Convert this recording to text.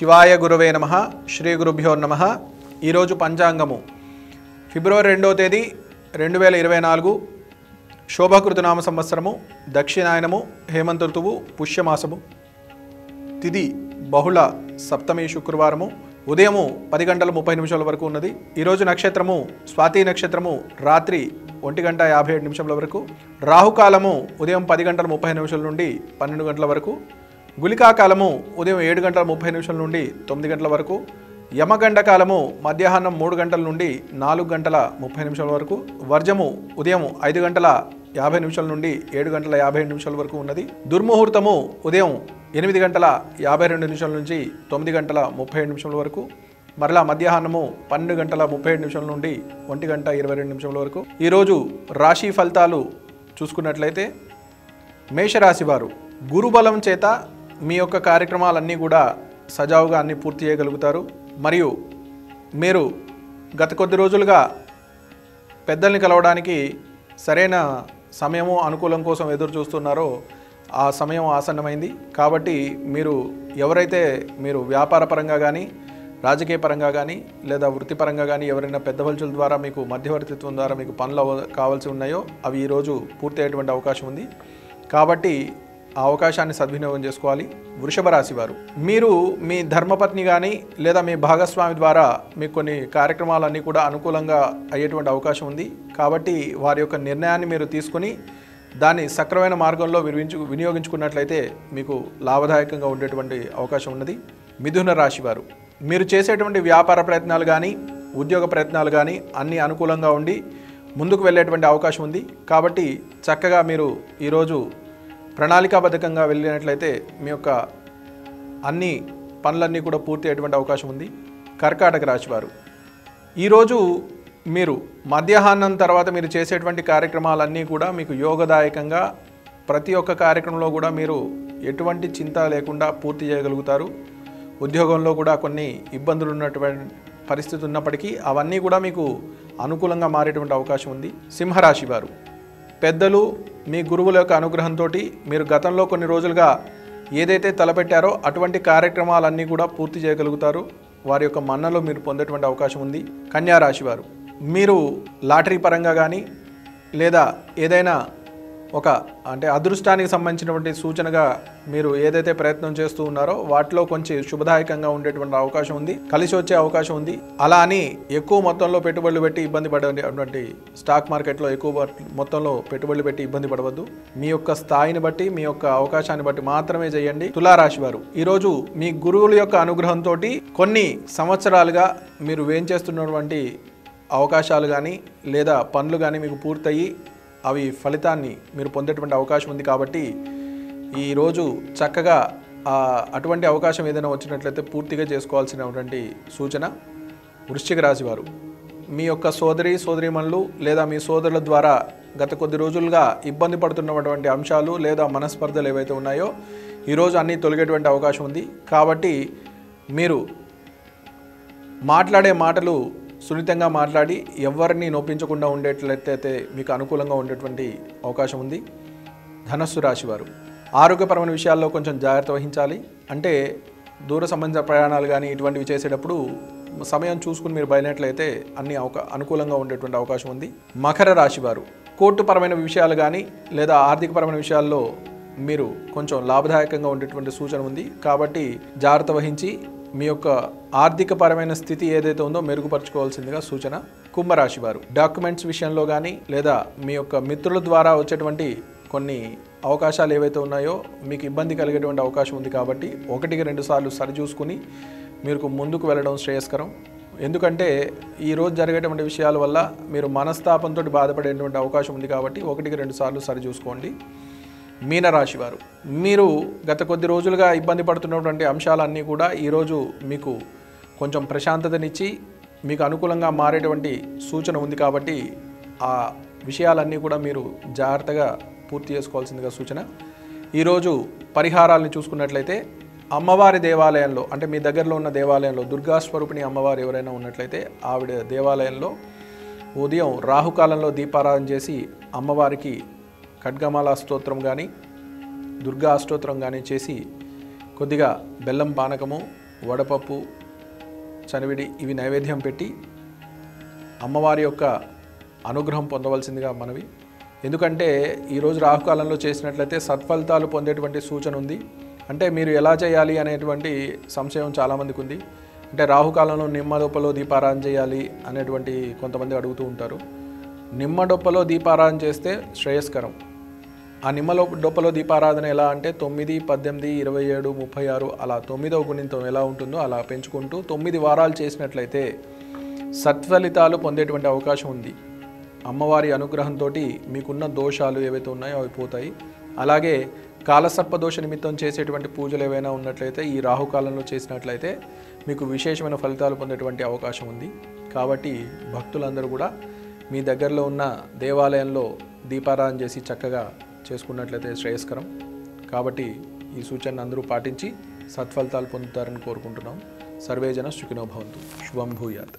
శివాయ గురవే నమః. శ్రీ గురుభ్యో నమః. ఈరోజు పంచాంగము ఫిబ్రవరి 2వ తేదీ 2024 శోభకృతనామ సంవత్సరము, దక్షిణాయనము, హేమంత ఋతువు, పుష్యమాసము, తిథి బహుళ సప్తమి శుక్రవారము, ఉదయము 10:30 వరకు ఉన్నది. ఈరోజు నక్షత్రము స్వాతి నక్షత్రము రాత్రి 1:57 వరకు, రాహుకాలము ఉదయం 10:30 నుండి 12 గంటల వరకు, గుళికా కాలము ఉదయం 7:30 నుండి 9 గంటల వరకు, యమగండ కాలము మధ్యాహ్నం 3 గంటల నుండి 4:30 వరకు, వర్జము ఉదయం 5:50 నుండి 7:57 వరకు ఉన్నది. దుర్ముహూర్తము ఉదయం 8:52 నుంచి 9:37 వరకు, మరలా మధ్యాహ్నము 12:37 నుండి 1:22 వరకు. ఈరోజు రాశి ఫలితాలు చూసుకున్నట్లయితే, మేషరాశి వారు గురుబలం చేత మీ యొక్క కార్యక్రమాలన్నీ కూడా సజావుగా అన్నీ పూర్తి చేయగలుగుతారు. మరియు మీరు గత కొద్ది రోజులుగా పెద్దల్ని కలవడానికి సరైన సమయము అనుకూలం కోసం ఎదురు చూస్తున్నారో ఆ సమయం ఆసన్నమైంది. కాబట్టి ఎవరైతే మీరు వ్యాపార పరంగా కానీ, రాజకీయ పరంగా కానీ, లేదా వృత్తిపరంగా కానీ ఎవరైనా పెద్ద మనుషుల ద్వారా మీకు మధ్యవర్తిత్వం ద్వారా మీకు పనులు కావాల్సి ఉన్నాయో అవి ఈరోజు పూర్తి అయ్యేటువంటి అవకాశం ఉంది. కాబట్టి ఆ అవకాశాన్ని సద్వినియోగం చేసుకోవాలి. వృషభ రాశి వారు, మీరు మీ ధర్మపత్ని కానీ లేదా మీ భాగస్వామి ద్వారా మీకు కొన్ని కార్యక్రమాలన్నీ కూడా అనుకూలంగా అయ్యేటువంటి అవకాశం ఉంది. కాబట్టి వారి యొక్క నిర్ణయాన్ని మీరు తీసుకుని దాన్ని సక్రమైన మార్గంలో వినియోగించుకున్నట్లయితే మీకు లాభదాయకంగా ఉండేటువంటి అవకాశం ఉన్నది. మిథున రాశి వారు, మీరు చేసేటువంటి వ్యాపార ప్రయత్నాలు కానీ, ఉద్యోగ ప్రయత్నాలు కానీ అన్నీ అనుకూలంగా ఉండి ముందుకు వెళ్ళేటువంటి అవకాశం ఉంది. కాబట్టి చక్కగా మీరు ఈరోజు ప్రణాళికాబద్ధంగా వెళ్ళినట్లయితే మీ యొక్క అన్ని పనులన్నీ కూడా పూర్తి అయ్యేటువంటి అవకాశం ఉంది. కర్కాటక రాశి వారు, ఈరోజు మీరు మధ్యాహ్నం తర్వాత మీరు చేసేటువంటి కార్యక్రమాలన్నీ కూడా మీకు యోగదాయకంగా, ప్రతి ఒక్క కార్యక్రమంలో కూడా మీరు ఎటువంటి చింత లేకుండా పూర్తి చేయగలుగుతారు. ఉద్యోగంలో కూడా కొన్ని ఇబ్బందులు ఉన్నటువంటి పరిస్థితి ఉన్నప్పటికీ అవన్నీ కూడా మీకు అనుకూలంగా మారేటువంటి అవకాశం ఉంది. సింహరాశి వారు, పెద్దలు మీ గురువుల యొక్క అనుగ్రహంతో మీరు గతంలో కొన్ని రోజులుగా ఏదైతే తలపెట్టారో అటువంటి కార్యక్రమాలన్నీ కూడా పూర్తి చేయగలుగుతారు. వారి యొక్క మన్నలో మీరు పొందేటువంటి అవకాశం ఉంది. కన్యా రాశి వారు, మీరు లాటరీ పరంగా కానీ లేదా ఏదైనా ఒక అదృష్టానికి సంబంధించినటువంటి సూచనగా మీరు ఏదైతే ప్రయత్నం చేస్తూ ఉన్నారో వాటిలో కొంచెం శుభదాయకంగా ఉండేటువంటి అవకాశం ఉంది, కలిసి వచ్చే అవకాశం ఉంది. అలా అని ఎక్కువ మొత్తంలో పెట్టుబడులు పెట్టి ఇబ్బంది పడేటువంటి స్టాక్ మార్కెట్లో ఎక్కువ మొత్తంలో పెట్టుబడులు పెట్టి ఇబ్బంది పడవద్దు. మీ యొక్క స్థాయిని బట్టి, మీ యొక్క అవకాశాన్ని బట్టి మాత్రమే చేయండి. తులారాశి వారు, ఈరోజు మీ గురువుల యొక్క అనుగ్రహంతో కొన్ని సంవత్సరాలుగా మీరు వేంచేస్తున్నటువంటి అవకాశాలు కానీ లేదా పనులు కానీ మీకు పూర్తయి అవి ఫలితాన్ని మీరు పొందేటువంటి అవకాశం ఉంది. కాబట్టి ఈరోజు చక్కగా అటువంటి అవకాశం ఏదైనా వచ్చినట్లయితే పూర్తిగా చేసుకోవాల్సినటువంటి సూచన. వృశ్చిక రాశి వారు, మీ యొక్క సోదరీమణులు లేదా మీ సోదరుల ద్వారా గత కొద్ది రోజులుగా ఇబ్బంది పడుతున్నటువంటి అంశాలు లేదా మనస్పర్ధలు ఏవైతే ఉన్నాయో ఈరోజు అన్నీ తొలగేటువంటి అవకాశం ఉంది. కాబట్టి మీరు మాట్లాడే మాటలు సున్నితంగా మాట్లాడి ఎవరిని నొప్పించకుండా ఉండేట్లయితే మీకు అనుకూలంగా ఉండేటువంటి అవకాశం ఉంది. ధనస్సు రాశి వారు, ఆరోగ్యపరమైన విషయాల్లో కొంచెం జాగ్రత్త వహించాలి. దూర సంబంధించిన ప్రయాణాలు కానీ ఇటువంటివి చేసేటప్పుడు సమయం చూసుకుని మీరు బయలునట్లయితే అన్ని అనుకూలంగా ఉండేటువంటి అవకాశం ఉంది. మకర రాశి వారు, కోర్టుపరమైన విషయాలు కానీ లేదా ఆర్థికపరమైన విషయాల్లో మీరు కొంచెం లాభదాయకంగా ఉండేటువంటి సూచన ఉంది. కాబట్టి జాగ్రత్త వహించి మీ యొక్క ఆర్థికపరమైన స్థితి ఏదైతే ఉందో మెరుగుపరచుకోవాల్సిందిగా సూచన. కుంభరాశి వారు, డాక్యుమెంట్స్ విషయంలో కానీ లేదా మీ యొక్క మిత్రుల ద్వారా వచ్చేటువంటి కొన్ని అవకాశాలు ఏవైతే ఉన్నాయో మీకు ఇబ్బంది కలిగేటువంటి అవకాశం ఉంది. కాబట్టి 1-2 సార్లు సరిచూసుకుని మీరు ముందుకు వెళ్ళడం శ్రేయస్కరం. ఎందుకంటే ఈరోజు జరిగేటువంటి విషయాల వల్ల మీరు మనస్తాపంతో బాధపడేటువంటి అవకాశం ఉంది. కాబట్టి 1-2 సార్లు సరిచూసుకోండి. మీనరాశి వారు, మీరు గత కొద్ది రోజులుగా ఇబ్బంది పడుతున్నటువంటి అంశాలన్నీ కూడా ఈరోజు మీకు కొంచెం ప్రశాంతతనిచ్చి మీకు అనుకూలంగా మారేటువంటి సూచన ఉంది. కాబట్టి ఆ విషయాలన్నీ కూడా మీరు జాగ్రత్తగా పూర్తి చేసుకోవాల్సిందిగా సూచన. ఈరోజు పరిహారాలను చూసుకున్నట్లయితే అమ్మవారి దేవాలయంలో మీ దగ్గరలో ఉన్న దేవాలయంలో దుర్గా స్వరూపిణి అమ్మవారు ఎవరైనా ఉన్నట్లయితే ఆవిడ దేవాలయంలో ఉదయం రాహుకాలంలో దీపారాధన చేసి అమ్మవారికి ఖడ్గమాల స్తోత్రం కానీ దుర్గా అష్టోత్తరం కానీ చేసి కొద్దిగా బెల్లం పానకము వడపప్పు, చనివిడి ఇవి నైవేద్యం పెట్టి అమ్మవారి యొక్క అనుగ్రహం పొందవలసిందిగా మనవి. ఎందుకంటే ఈరోజు రాహుకాలంలో చేసినట్లయితే సత్ఫలితాలు పొందేటువంటి సూచన ఉంది. అంటే మీరు ఎలా చేయాలి అనేటువంటి సంశయం చాలామందికి ఉంది. అంటే రాహుకాలంలో నిమ్మడొప్పలో దీపారాధన చేయాలి అనేటువంటి కొంతమంది అడుగుతూ ఉంటారు. నిమ్మడొప్పలో దీపారాధన చేస్తే శ్రేయస్కరం. ఆ డొప్పలో దీపారాధన ఎలా అంటే 9, 18, 27, 36 అలా 9వ గుణితం ఎలా ఉంటుందో అలా పెంచుకుంటూ 9 వారాలు చేసినట్లయితే సత్ఫలితాలు పొందేటువంటి అవకాశం ఉంది. అమ్మవారి అనుగ్రహంతో మీకున్న దోషాలు ఏవైతే ఉన్నాయో అవి పోతాయి. అలాగే కాలసర్ప దోష నిమిత్తం చేసేటువంటి పూజలు ఏవైనా ఉన్నట్లయితే ఈ రాహుకాలంలో చేసినట్లయితే మీకు విశేషమైన ఫలితాలు పొందేటువంటి అవకాశం ఉంది. కాబట్టి భక్తులందరూ కూడా మీ దగ్గరలో ఉన్న దేవాలయంలో దీపారాధన చేసి చక్కగా చేసుకున్నట్లయితే శ్రేయస్కరం. కాబట్టి ఈ సూచనను అందరూ పాటించి సత్ఫలితాలు పొందుతారని కోరుకుంటున్నాం. సర్వేజన సుఖినో భవంతు. శుభం భూయాత్.